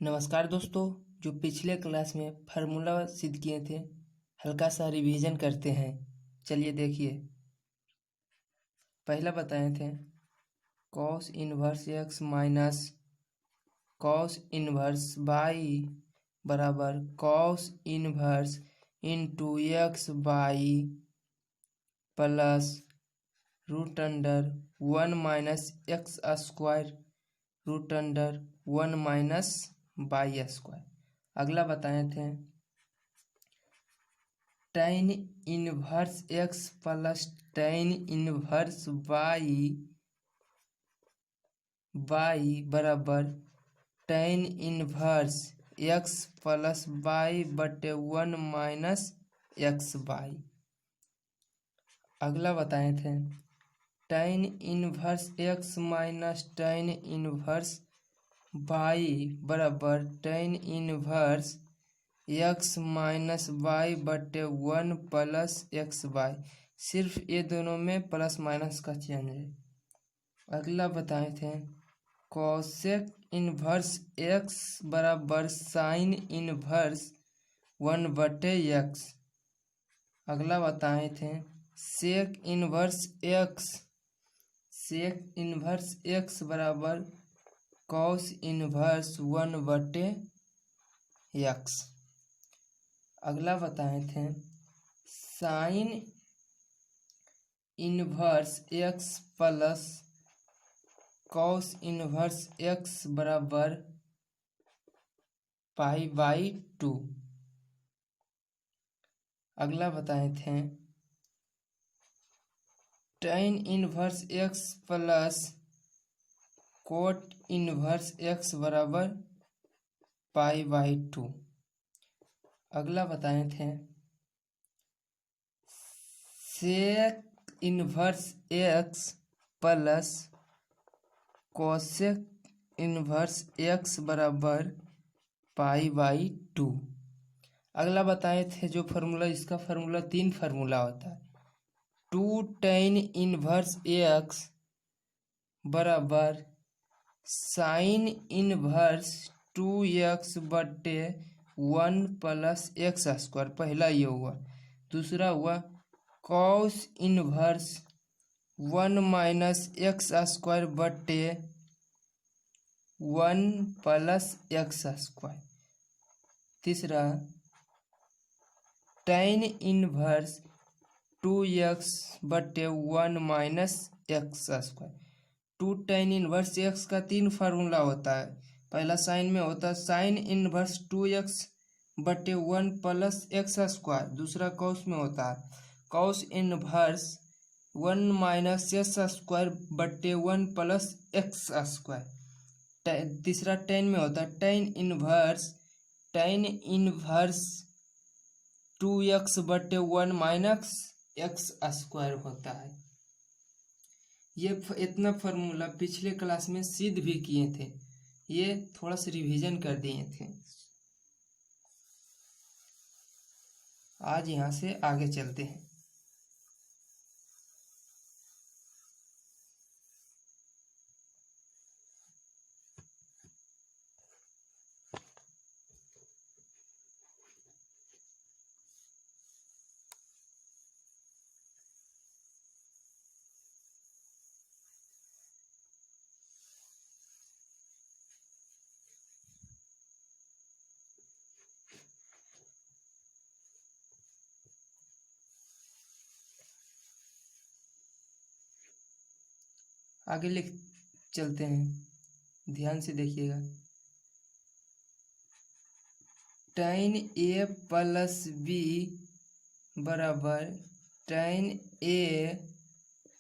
नमस्कार दोस्तों। जो पिछले क्लास में फार्मूला सिद्ध किए थे, हल्का सा रिवीजन करते हैं। चलिए देखिए। पहला बताए थे cos inverse X minus cos inverse Y बराबर cos inverse into X Y plus root under 1 minus X square root under 1 minus Y square. अगला बताए थे tan inverse x plus tan inverse Y बराबर tan inverse x plus Y बटे 1 minus x Y. अगला बताए थे tan inverse X minus tan inverse Y बराबर tan inverse X minus Y बटे 1 प्लस एक्स वाई। सिर्फ ये दोनों में प्लस माइनस का चेंज है। अगला बताए थे कोसेक इनवर्स एक्स बराबर साइन इनवर्स 1 बटे एक्स। अगला बताए थे सेक इनवर्स एक्स बराबर कॉस इनवर्स 1 बटे एक्स। अगला बताए थे sine inverse x plus cos inverse x बराबर पाई बाई 2। अगला बताए थे tan inverse x plus cot inverse x बराबर पाई बाई 2। अगला बताए थे sec inverse x plus cosec inverse x बराबर पाई बाई 2। अगला बताए थे जो फार्मूला, इसका फार्मूला 3 फार्मूला होता है। 2 tan इनवर्स एक्स बराबर साइन इनवर्स 2x बटे 1 प्लस एक्स स्क्वायर। पहला ये हुआ। दूसरा हुआ cos inverse 1 minus X square बटे 1 प्लस एक्स स्क्वायर। तीसरा tan इनवर्स 2x बटे 1 minus X square. 2 tan inverse x का 3 फार्मूला होता है। पहला साइन में होता है साइन इनवर्स 2x बटे 1 प्लस एक्स स्क्वायर। दूसरा कॉस में होता है cos inverse 1 minus X square बटे 1 प्लस एक्स स्क्वायर। तीसरा tan में होता है tan इनवर्स 2x बटे 1 माइनस एक्स स्क्वायर होता है। ये इतना फार्मूला पिछले क्लास में सिद्ध भी किए थे, ये थोड़ा सा रिवीजन कर दिए थे। आज यहाँ से आगे चलते हैं। आगे लिख चलते हैं, ध्यान से देखिएगा। tan a प्लस b बराबर tan a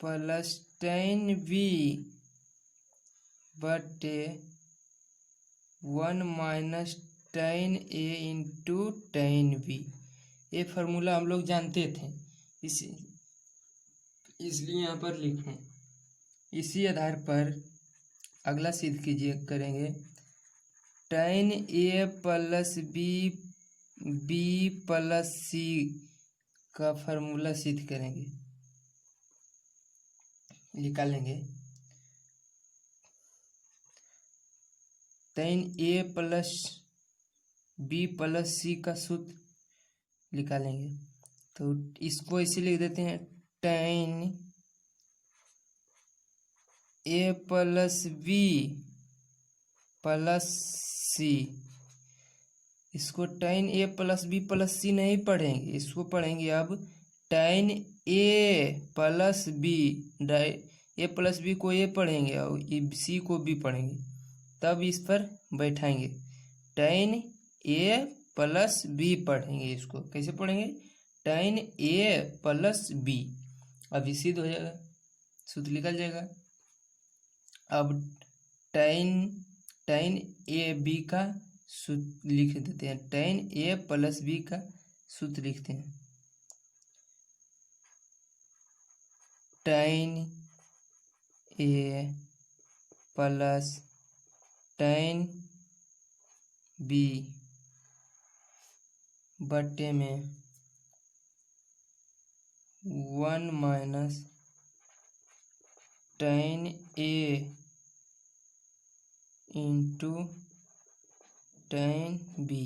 plus tan b बटे 1 minus tan a into tan b। ये फार्मूला हम लोग जानते थे, इसलिए यहाँ पर लिखें। इसी आधार पर अगला सिद्ध करेंगे tan a plus b plus c का फार्मूला सिद्ध करेंगे, निकालेंगे। tan a plus b plus c का सूत्र निकालेंगे। तो इसको ऐसे लिख देते हैं, tan a plus b plus c। इसको tan a plus b plus c नहीं पढ़ेंगे, इसको पढ़ेंगे अब tan a plus b। a plus b को a पढ़ेंगे और c को b पढ़ेंगे, तब इस पर बैठाएंगे। tan a प्लस b पढ़ेंगे। इसको कैसे पढ़ेंगे, tan a प्लस b। अब सिद्ध हो जाएगा, सूत्र निकल जाएगा। अब tan a b का सूत्र लिख देते हैं, tan a प्लस b का सूत्र लिखते हैं, tan a plus tan b बटे में 1 minus tan a into tan b।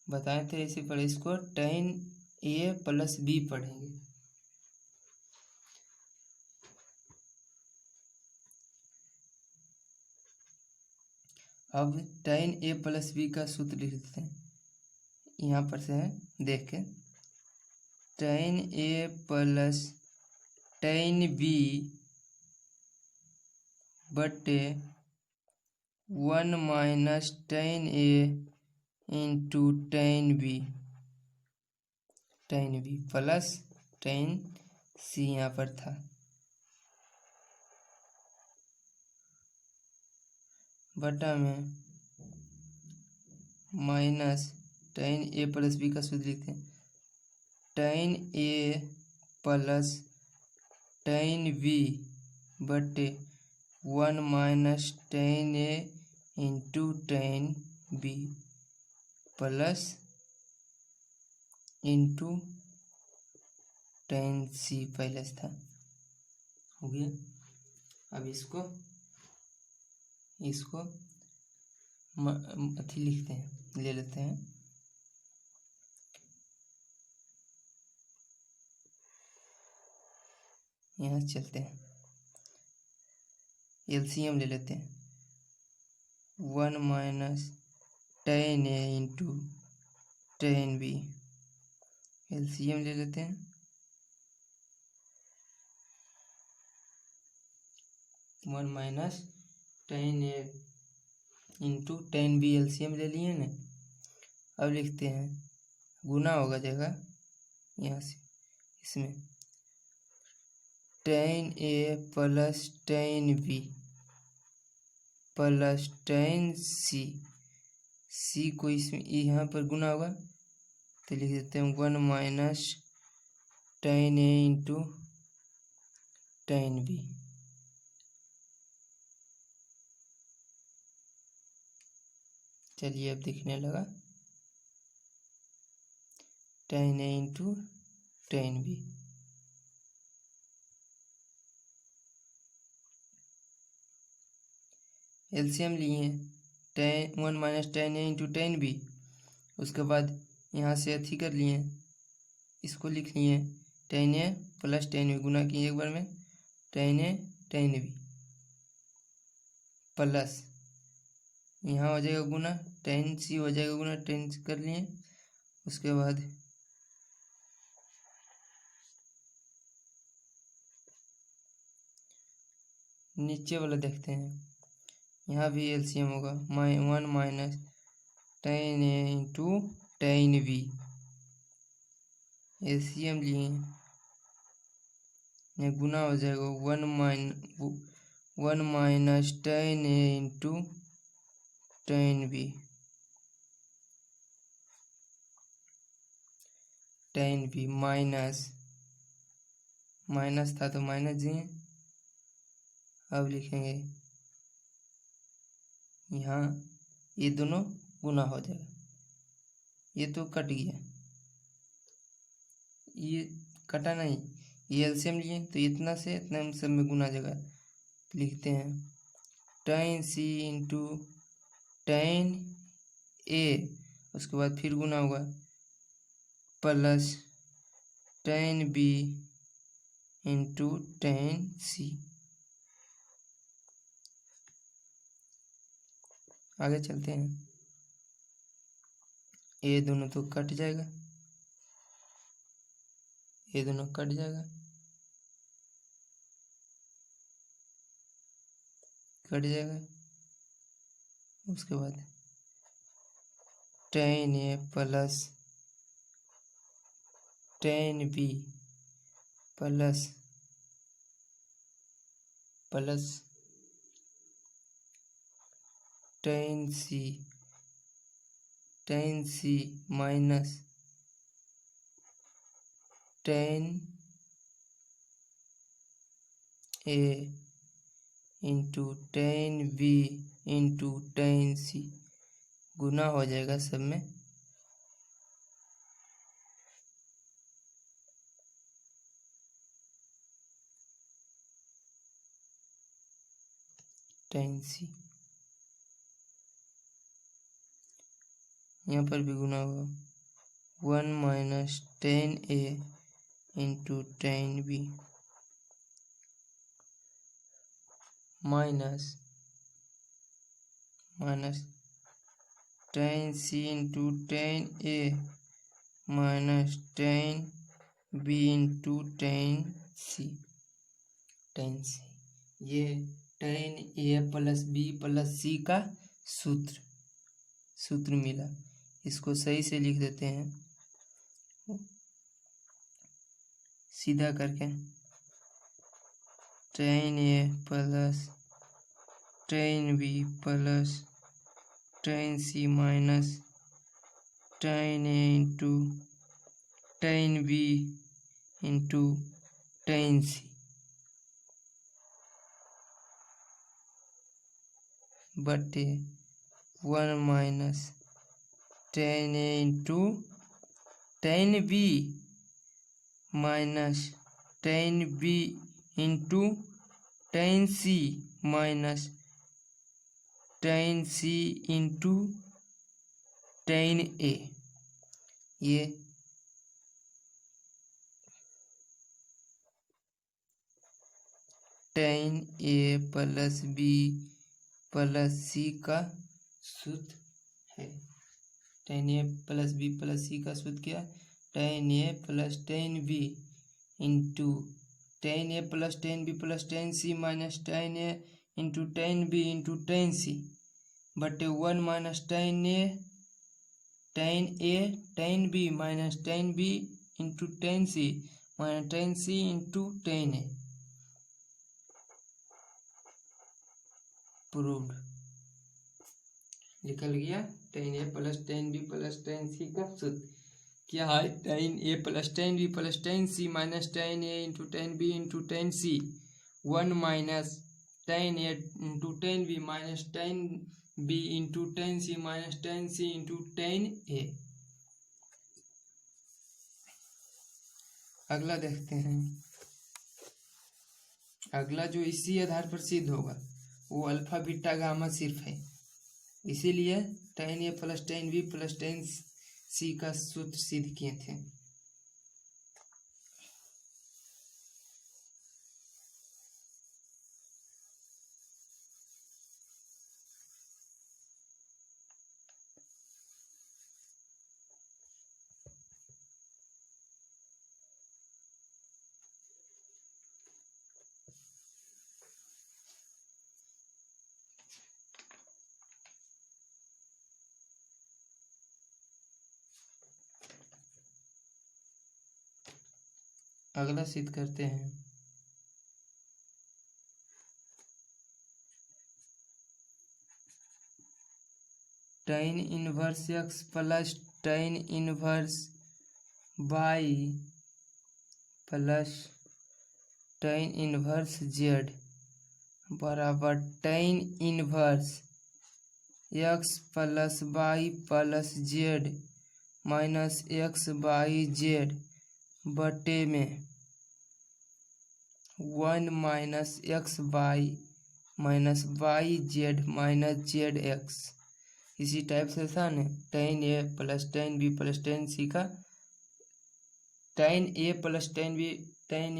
बताए थे ऐसे पढ़े, इसको tan a प्लस b पढ़ेंगे। अब tan a प्लस b का सूत्र लिख देते हैं, यहाँ पर से है देख के, tan a plus tan b बटे 1 minus tan a into tan b plus tan c यहाँ पर था, बटा में minus tan a plus b का सूत्र लिखते हैं, tan a plus tan b बटे 1 minus tan a into tan b plus into tan c पहले से था। हो गया। अब इसको अथी लिखते हैं, ले लेते हैं, यहाँ चलते हैं, एलसीएम ले लेते हैं, 1 minus tan a into tan b, LCM ले लेते हैं, 1 minus tan a into tan b, LCM ले लिए ना। अब लिखते हैं, गुना होगा जगह यहाँ से इसमें, tan a plus tan b plus tan c को इसमें यहाँ पर गुना होगा तो लिख देते हैं 1 minus tan a into tan b। चलिए अब दिखने लगा, tan a into tan b। LCM लिए, 1 minus tan a into tan b, उसके बाद यहाँ से अथी कर लिए, इसको लिख लिए tan a plus tan b, गुना किए एक बार में tan a tan b plus यहाँ हो जाएगा गुना tan c हो जाएगा गुना tan c कर लिए। उसके बाद नीचे वाला देखते हैं, यहाँ भी एलसीएम होगा, 1 minus tan a into tan b, LCM लिए, ये गुना हो जाएगा 1 minus tan a into tan b, minus था तो माइनस दिए। अब लिखेंगे यहाँ, ये दोनों गुना हो जाएगा, ये तो कट गया, ये कटा नहीं, ये एलसीएम लिए तो इतना से इतना सब में गुना जगह लिखते हैं tan c into tan a, उसके बाद फिर गुना होगा plus tan b into tan c। आगे चलते हैं, ये दोनों तो कट जाएगा, ये दोनों कट जाएगा, कट जाएगा। उसके बाद tan a plus tan b plus tan c minus tan a into tan b into tan c, गुना हो जाएगा सब में। tan c यहाँ पर भी गुना होगा 1 minus tan a into tan b minus tan c into tan a minus tan b into tan c। ये tan a plus b plus c का सूत्र मिला। इसको सही से लिख देते हैं सीधा करके, tan a plus tan b plus tan c minus tan a into tan b into tan c बटे 1 minus tan a into tan b minus tan b into tan c minus tan c into tan a। ये tan a plus b plus c का सूत्र है। tan a plus b plus c का सूत्र क्या? tan a plus tan b into tan a plus tan b plus tan c minus tan a into tan b into tan c बटे 1 minus tan a tan b minus tan b into tan c minus tan c into tan a। Proved, निकल गया tan a plus tan b plus tan c का सूत्र क्या है? tan a plus tan b plus tan c minus tan a into tan b into tan c 1 minus tan a into tan b minus tan b into tan c minus tan c into tan a। अगला देखते हैं, अगला जो इसी आधार पर सिद्ध होगा वो अल्फा बीटा गामा सिर्फ है, इसीलिए tan a plus tan b plus tan c का सूत्र सिद्ध किए थे। अगला सिद्ध करते हैं, tan inverse x plus tan inverse y plus tan inverse z बराबर tan inverse x plus y plus z minus x by Z बटे में 1 minus x Y minus Y Z minus Z X. इसी type से था न, tan A plus tan B plus tan C का tan A plus tan B tan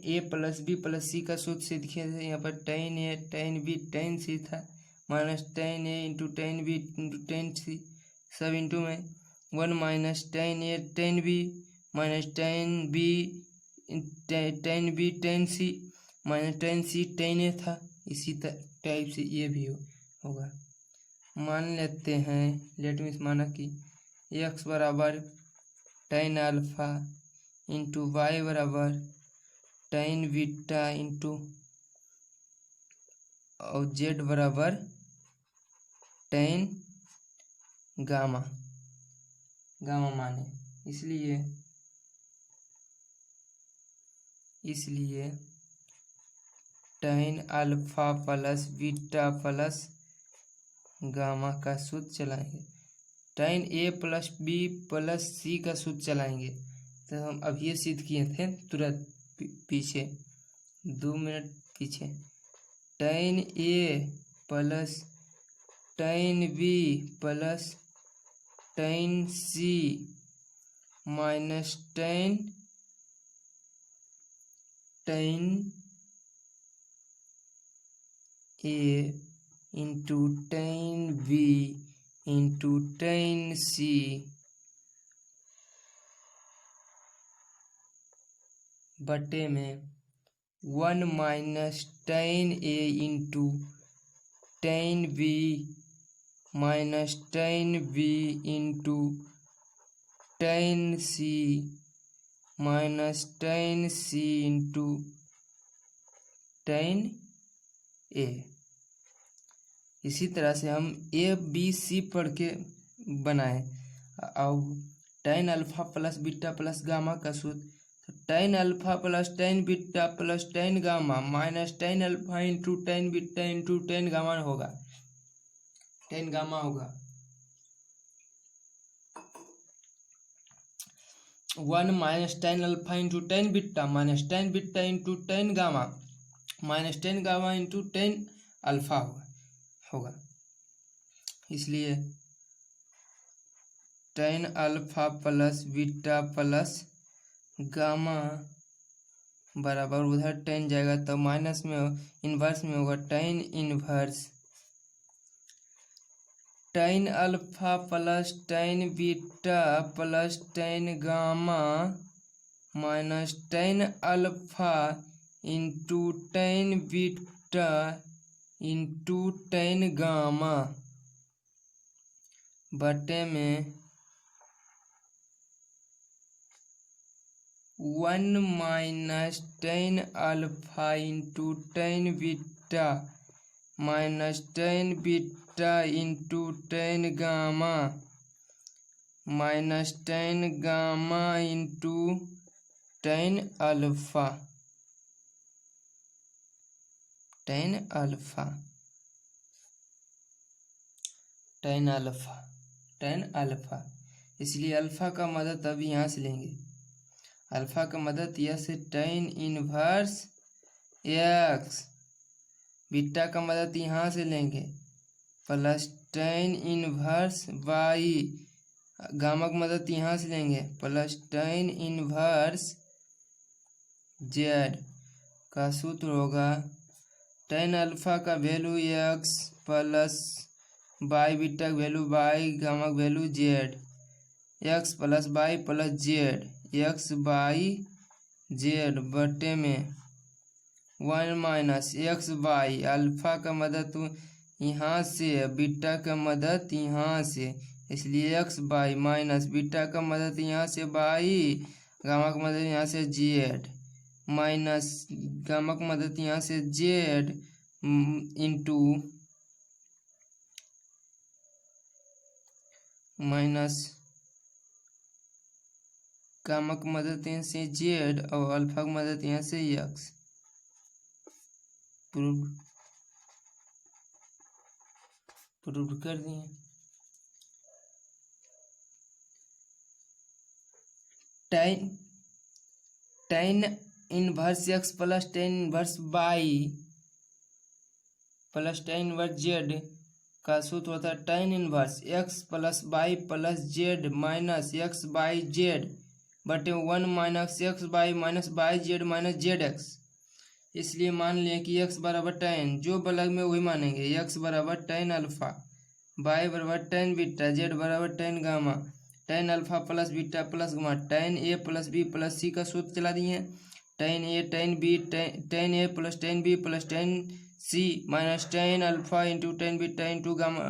A plus B plus C का सूत्र से दिखे थे। यहाँ पर tan A tan B tan C था, minus tan A into tan B into tan C, सब इंटू में 1 minus tan A tan B minus tan B tan C minus tan C tan A था। इसी type से ये भी होगा। मान लेते हैं, लेट मीन्स माना कि x बराबर tan अल्फा इंटू वाई बराबर tan बीटा इंटू और z बराबर tan गामा माने। इसलिए tan alpha plus beta plus gamma का सूत्र चलाएंगे, tan A plus B plus C का सूत्र चलाएंगे। तो हम अभी ये सिद्ध किए थे तुरंत पीछे 2 मिनट पीछे, tan A plus tan B plus tan C minus tan A into tan B into tan C बटे में 1 minus tan A into tan B minus tan B into tan C minus tan C into tan A. इसी तरह से हम A B C पढ़ के बनाए। अब tan alpha plus beta plus gamma का सूत्र, तो tan alpha plus tan beta plus tan gamma minus tan alpha into tan beta into tan gamma होगा। tan गामा होगा 1 minus tan alpha into tan beta minus tan beta into tan gamma minus tan gamma into tan alpha होगा। इसलिए tan alpha plus beta plus gamma बराबर उधर tan जाएगा तो minus में inverse में होगा tan inverse tan alpha plus tan beta plus tan gamma minus tan alpha into tan beta into tan gamma बटे में 1 minus tan alpha into tan beta minus tan beta into tan gamma minus tan gamma into tan alpha इसलिए alpha का मदद अभी यहाँ से लेंगे। Alpha का मदद यह से tan इनवर्स x, बीटा का मदद यहाँ से लेंगे plus tan inverse y, gamma की मदद यहाँ से लेंगे प्लस tan इनवर्स z का सूत्र होगा tan अल्फा का value x plus y, beta का वैल्यू y, गामा का value z, x plus y plus z x by z बटे में 1 माइनस x बाई अल्फा का मदद यहाँ से बीटा का मदद यहाँ से, इसलिए x बाई माइनस बीटा का मदद यहाँ से बाई, गामा का मदद यहाँ से z माइनस गामा का मदद यहाँ से z इंटू माइनस गामा की मदद यहाँ से z और अल्फा की मदद यहाँ से x। प्रूव कर दिए। tan inverse x plus tan inverse y plus tan inverse z का सूत्र होता है tan inverse x plus Y plus z minus x by Z बटे 1 minus x by z minus Z x. इसलिए मान लें कि x बराबर tan, जो बलग में वही मानेंगे, x बराबर tan अल्फा, y बराबर tan बीटा, z बराबर tan gamma, tan alpha plus beta plus gamma, tan a plus B plus C का सूत्र चला दिए। tan a tan b tan a plus tan b plus tan c minus tan alpha into tan beta into gamma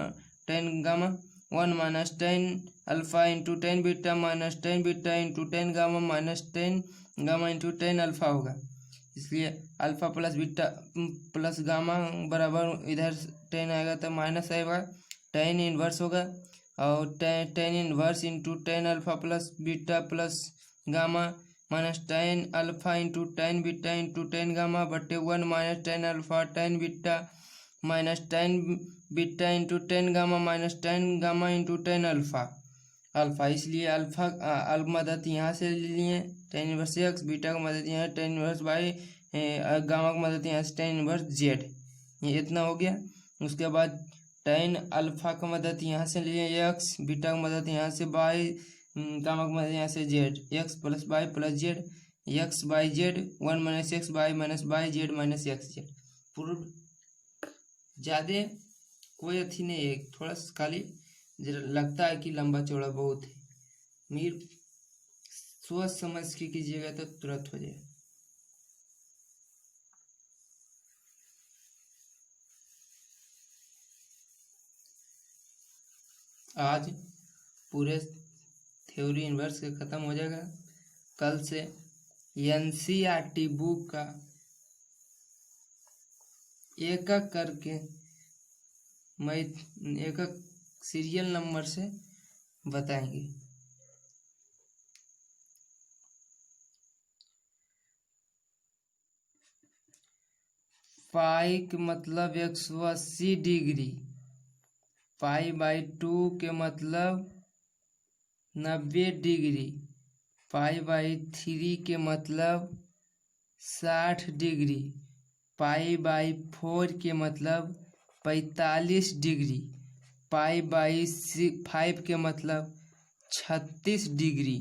tan gamma 1 minus tan alpha into tan beta minus tan beta into tan gamma minus tan gamma into tan alpha होगा। इसलिए alpha plus beta plus gamma बराबर इधर tan आएगा तो minus आएगा, tan inverse होगा और tan inverse into tan alpha plus beta plus gamma minus tan alpha into tan beta into tan gamma बटे 1 minus tan alpha tan beta minus tan beta into tan gamma minus tan gamma into tan alpha alpha. इसलिए alpha मदद यहाँ से ले लिए tan inverse x, beta का मदद यहाँ tan इनवर्स वाई, गामा का मदद यहाँ से tan इनवर्स जेड। ये इतना हो गया। उसके बाद tan अल्फा का मदद यहाँ से लिए एक्स, बीटा का मदद यहाँ से वाई, गामा का मदद यहाँ से Z, X plus Y plus Z, X by Z 1 minus X minus Y Z minus X Z. पूरा ज़्यादा कोई अथी नहीं है, थोड़ा सा खाली जरा लगता है कि लंबा चौड़ा बहुत है, मीर सोच समझ के कीजिएगा तो तुरंत हो जाए। आज पूरे थ्योरी इनवर्स के ख़त्म हो जाएगा। कल से एनसीईआरटी बुक का एक एक करके मैं एक एक सीरियल नंबर से बताएंगे। पाई के मतलब 180 डिग्री, पाई बाई 2 के मतलब 90 डिग्री, पाई बाई 3 के मतलब 60 डिग्री, पाई बाई 4 के मतलब 45 डिग्री, पाई बाई 5 के मतलब 36 डिग्री,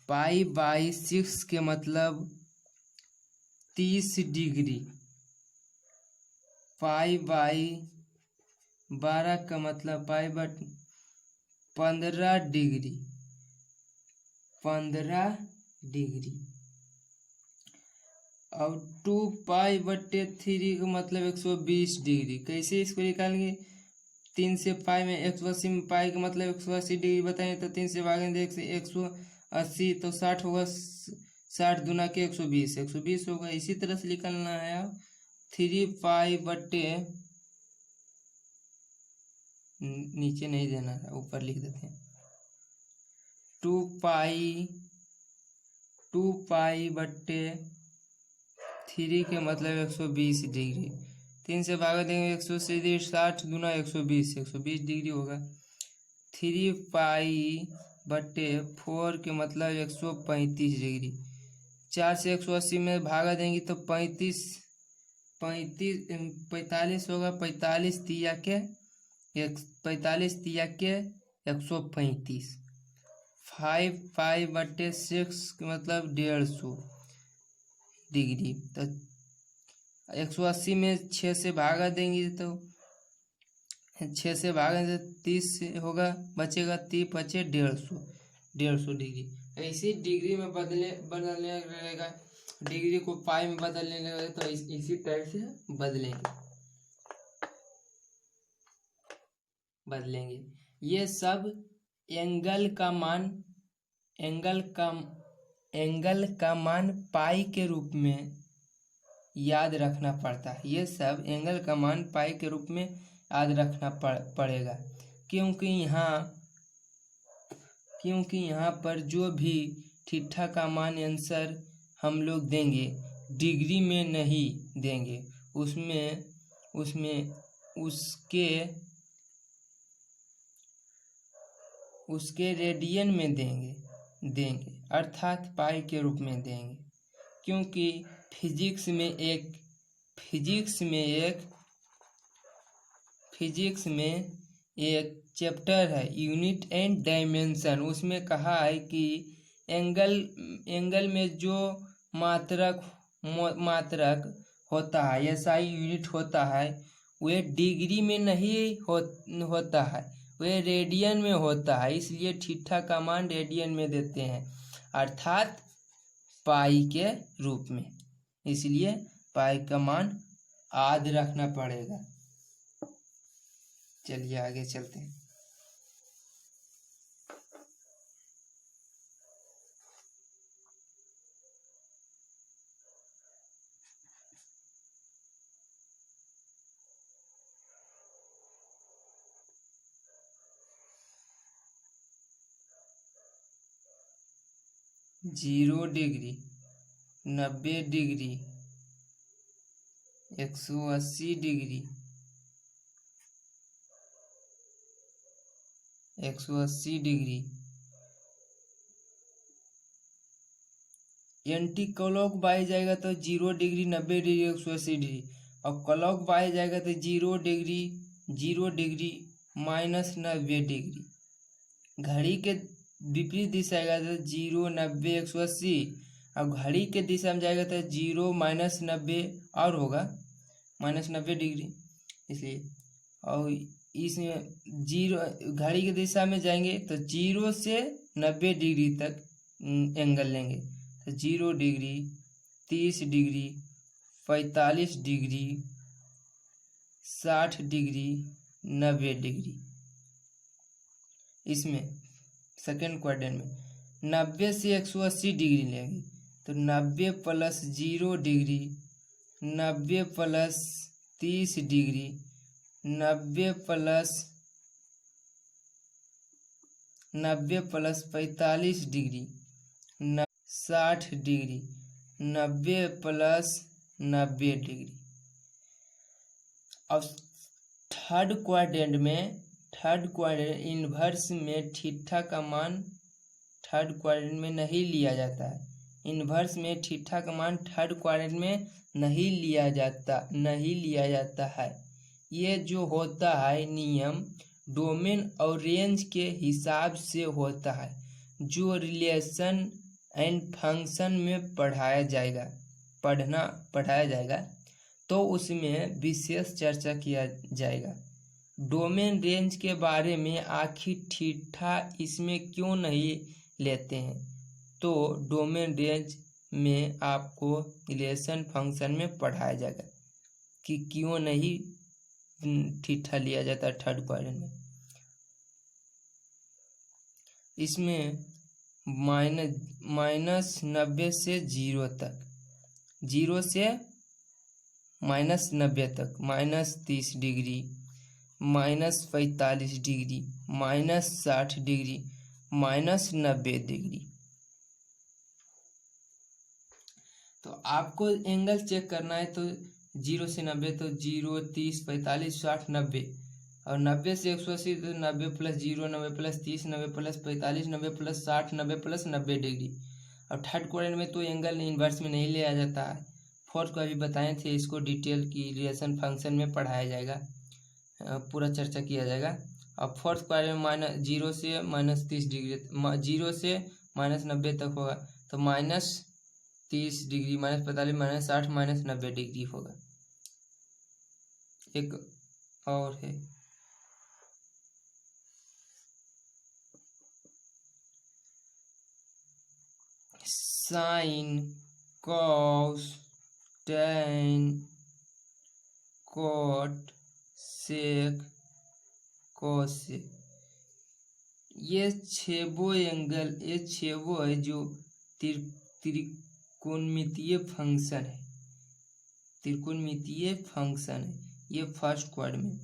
पाई बाई 6 के मतलब 30 डिग्री, पाई बाई 12 का मतलब पाई बट 15 डिग्री, 15 डिग्री और 2 पाई बट्टे 3 का मतलब 120 डिग्री। कैसे इसको निकालेंगे? 3 से पाई में 180 में पाई का मतलब 180 डिग्री बताएं तो 3 से भागेंगे 180 तो 60 होगा, 60 दूना के 120, 120 होगा। इसी तरह से निकालना है। 3 पाई बट्टे नीचे नहीं देना है, ऊपर लिख देते हैं। 2 पाई बट्टे 3 के मतलब 120 डिग्री, 3 से भागा देंगे 180, 60 दूना 120, 120 डिग्री होगा। 3 पाई बट्टे 4 के मतलब 135 डिग्री, 4 से 180 में भागा देंगे तो 45 होगा। 45 तिया के 135। 5 पाई बट्टे 6 के मतलब 150 डिग्री, तो 180 में 6 से भागा देंगे तो 6 से भागेंगे तो 30 होगा, बचेगा 30 बचे 150 डिग्री। ऐसे डिग्री में बदलने रहेगा, डिग्री को पाई में बदलने लगेगा तो इसी टाइप से बदलेंगे। ये सब एंगल का मान पाई के रूप में याद रखना पड़ता है। ये सब एंगल का मान पाई के रूप में याद रखना पड़ेगा, क्योंकि यहाँ पर जो भी थीटा का मान आंसर हम लोग देंगे डिग्री में नहीं देंगे, उसके रेडियन में देंगे अर्थात पाई के रूप में देंगे। क्योंकि फिजिक्स में एक फिजिक्स में एक चैप्टर है यूनिट एंड डायमेंशन, उसमें कहा है कि एंगल में जो मात्रक होता है, ऐसा ही यूनिट होता है, वह डिग्री में नहीं होता है, वह रेडियन में होता है। इसलिए थीटा का मान रेडियन में देते हैं, अर्थात पाई के रूप में। इसलिए पाई का मान आध रखना पड़ेगा। चलिए आगे चलते हैं। Zero degree, 90 degree, 180 degree, 180 degree, anti clock wise जाएगा तो 0 डिग्री, 90 डिग्री, 180 डिग्री, और क्लॉक वाइज जाएगा तो 0 डिग्री, 0 डिग्री, -90 डिग्री। घड़ी के विपरीत दिशा आएगा तो 0, 90, 180, और घड़ी के दिशा में जाएगा तो 0, -90 और होगा -90 डिग्री। इसलिए और इसमें 0 घड़ी की दिशा में जाएंगे तो 0 से 90 डिग्री तक एंगल लेंगे, तो 0 degree, 30 degree, 45 degree, 60 degree, 90 degree. इसमें सेकेंड क्वाड्रेंट में 90 से 180 डिग्री लेंगे तो 90 + 0 degree, 90 + 30 degree, 90 + 45 degree, 60 degree, 90 + 90 degree. अब थर्ड क्वाड्रेंट इन्वर्स में थीटा का मान थर्ड क्वाड्रेंट में नहीं लिया जाता है। इन्वर्स में थीटा का मान थर्ड क्वाड्रेंट में नहीं लिया जाता है। ये जो होता है नियम डोमेन और रेंज के हिसाब से होता है, जो रिलेशन एंड फंक्शन में पढ़ाया जाएगा तो उसमें विशेष चर्चा किया जाएगा। डोमेन रेंज के बारे में आखिर थीटा इसमें क्यों नहीं लेते हैं, तो डोमेन रेंज में आपको रिलेशन फंक्शन में पढ़ाया जाएगा कि क्यों नहीं थीटा लिया जाता थर्ड क्वाड्रेंट में। इसमें -90 से 0 तक, 0 से -90 तक, -30 डिग्री, -45 डिग्री, -60 डिग्री, -90 डिग्री। तो आपको एंगल चेक करना है तो 0 से 90 तो 0, 30, 45, 60, 90, और 90 से 180 तो 90 + 0, 90 + 30, 90 + 45, 90 + 60, 90 + 90 डिग्री। और थर्ड क्वाड्रेंट में तो एंगल इन्वर्स में नहीं लिया जाता है। फोर्थ को अभी बताए थे, इसको डिटेल की रिलेशन फंक्शन में पढ़ाया जाएगा, पूरा चर्चा किया जाएगा। अब फोर्थ क्वाड्रेंट में 0 से -30 डिग्री, 0 से -90 तक होगा तो -30 डिग्री, -45, -60, -90 डिग्री होगा। एक और है साइन, कॉस, टैन, कॉट, सेक, कोसेक। ये छेबो है जो त्रिकोणमितीय फंक्शन है। ये फर्स्ट क्वाड्रेंट में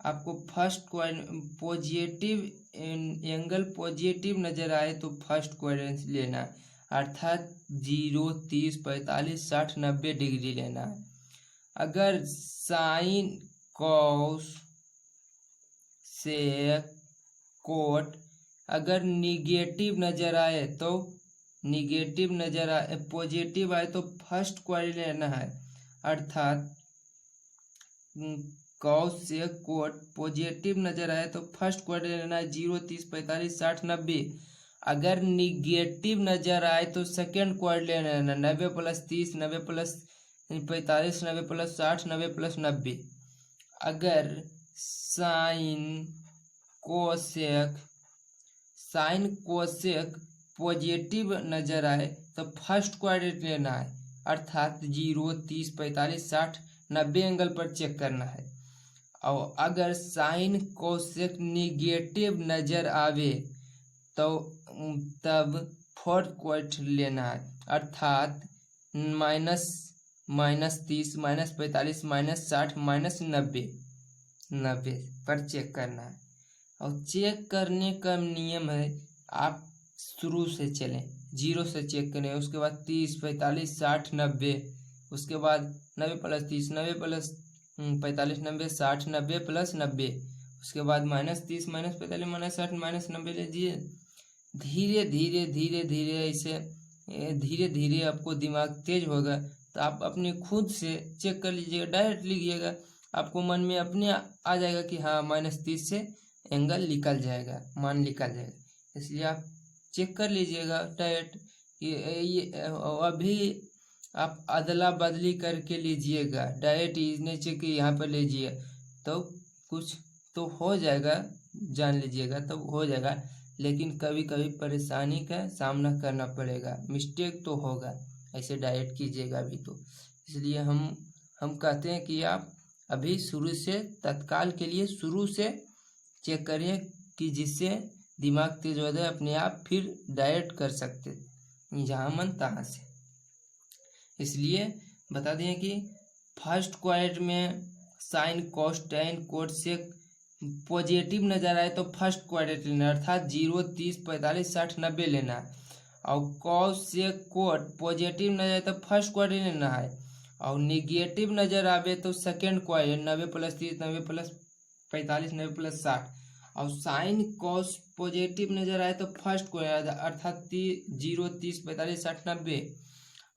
आपको first quadrant positive angle positive नजर आए तो फर्स्ट क्वाड्रेंट लेना है, अर्थात 0, 30, 45, 60, 90 डिग्री लेना है। अगर साइन, कॉस, सेक, कोट अगर निगेटिव नजर आए तो पॉजिटिव आए तो फर्स्ट क्वाड्रेंट लेना है, अर्थात कॉसेक कोट पॉजिटिव नजर आए तो फर्स्ट क्वाड्रेंट लेना है 0, 30, 45, 60, 90। अगर निगेटिव नजर आए तो सेकेंड क्वाड्रेंट लेना 90 + 30, 90 + 45, 90 + 60, 90 + 90। अगर साइन कोसेक पॉजिटिव नजर आए तो फर्स्ट क्वाड्रेंट लेना है, अर्थात 0, 30, 45, 60, 90 एंगल पर चेक करना है। और अगर साइन कोसेक निगेटिव नजर आवे तो तब फोर्थ क्वाड्रेंट लेना है, अर्थात -30, -45, -60, -90 पर चेक करना है। और चेक करने का नियम है, आप शुरू से चलें, 0 से चेक करें, उसके बाद 30, 45, 60, 90, उसके बाद 90 + 30, 90 + 45, 90, 60, 90 + 90, उसके बाद -30, -45, -60, -90 लीजिए। धीरे धीरे धीरे धीरे ऐसे धीरे धीरे आपको दिमाग तेज होगा तो आप अपने खुद से चेक कर लीजिएगा, डायरेक्ट लिखिएगा, आपको मन में अपने आ जाएगा कि हाँ -30 से एंगल निकल जाएगा, मान निकल जाएगा। इसलिए आप चेक कर लीजिएगा डायरेक्ट। ये अभी आप अदला बदली करके लीजिएगा, डायरेक्ट इतने चेक यहाँ पर लीजिए तो कुछ तो हो जाएगा, जान लीजिएगा तो हो जाएगा। लेकिन कभी कभी परेशानी का सामना करना पड़ेगा, मिस्टेक तो होगा, ऐसे डायरेक्ट कीजिएगा अभी तो। इसलिए हम कहते हैं कि आप अभी शुरू से, तत्काल के लिए शुरू से चेक करिए कि जिससे दिमाग तेज हो जाए अपने आप, फिर डायरेक्ट कर सकते जहाँ मन तहाँ से। इसलिए बता दें कि फर्स्ट क्वाड्रेंट में sine cos tan cosec positive नजर आए तो फर्स्ट क्वाड्रेंट लेना, अर्थात 0, 30, 45, 60, 90 लेना है। और कॉसेक कोट पॉजिटिव नजर आए तो फर्स्ट क्वाड्रेंट लेना है, और निगेटिव नजर आवे तो सेकेंड क्वाड्रेंट 90 + 30, 90 + 45, 90 + 60। और साइन कॉस पॉजिटिव नजर आए तो फर्स्ट क्वाड्रेंट, अर्थात 0, 30, 45, 60, 90।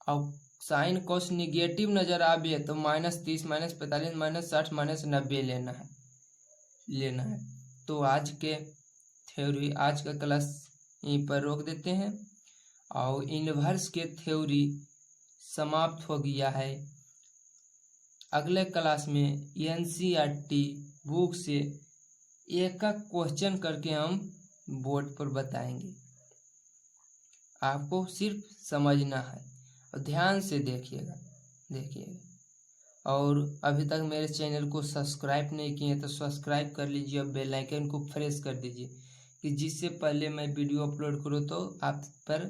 और साइन कॉस निगेटिव नजर आवे तो -30, -45, -60, -90 लेना है। तो आज के थ्योरी, आज का क्लास यहीं पर रोक देते हैं, और इन्वर्स के थ्योरी समाप्त हो गया है। अगले क्लास में NCERT बुक से एक क्वेश्चन करके हम बोर्ड पर बताएंगे, आपको सिर्फ समझना है और ध्यान से देखिएगा। और अभी तक मेरे चैनल को सब्सक्राइब नहीं किए तो सब्सक्राइब कर लीजिए और बेल आइकन को प्रेस कर दीजिए, कि जिससे पहले मैं वीडियो अपलोड करूँ तो आप पर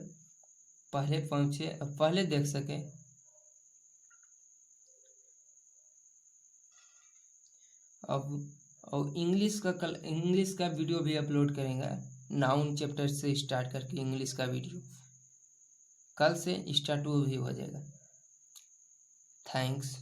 पहले पहुँचे, पहले देख सकें। अब और इंग्लिश का वीडियो भी अपलोड करेंगे, नाउन चैप्टर से स्टार्ट करके इंग्लिश का वीडियो कल से स्टार्ट भी हो जाएगा। थैंक्स।